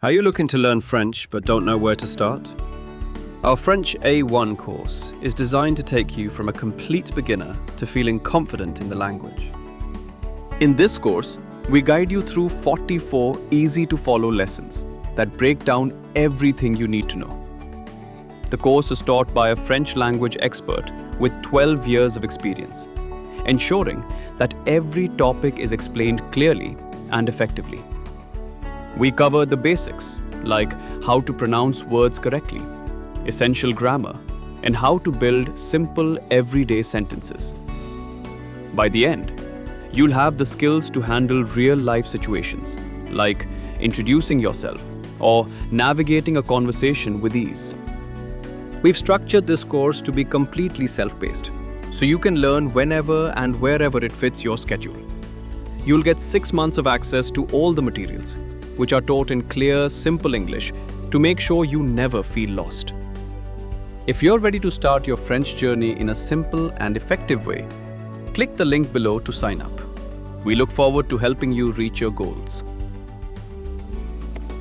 Are you looking to learn French but don't know where to start? Our French A1 course is designed to take you from a complete beginner to feeling confident in the language. In this course, we guide you through 44 easy-to-follow lessons that break down everything you need to know. The course is taught by a French language expert with 12 years of experience, ensuring that every topic is explained clearly and effectively. We cover the basics, like how to pronounce words correctly, essential grammar, and how to build simple everyday sentences. By the end, you'll have the skills to handle real-life situations, like introducing yourself or navigating a conversation with ease. We've structured this course to be completely self-paced, so you can learn whenever and wherever it fits your schedule. You'll get 6 months of access to all the materials, which are taught in clear, simple English to make sure you never feel lost. If you're ready to start your French journey in a simple and effective way, click the link below to sign up. We look forward to helping you reach your goals.